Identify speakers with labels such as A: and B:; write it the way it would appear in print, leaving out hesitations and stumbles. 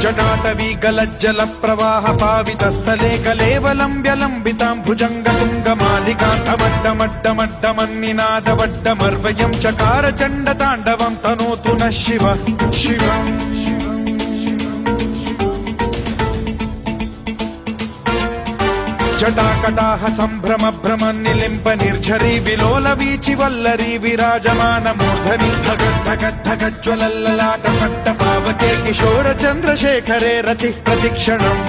A: जटाटवी गलज्जल प्रवाह पावितस्थले कलेवलम्ब्यलम्बितां भुजङ्गतुङ्गमालिकान्तवड्डमड्डमड्डमन्निनादवड्डमर्वयं चकार चण्डताण्डवं तनोतु नः शिव शिव जटाकटाह सम्भ्रम भ्रम निलिम्प निर्झरी विलोल वीचि वल्लरी विराजमान मूर्धनि धगद्धगद्धगज्ज्वलल्ललाट पट्ट पावके किशोर चन्द्रशेखरे रति प्रतिक्षणम्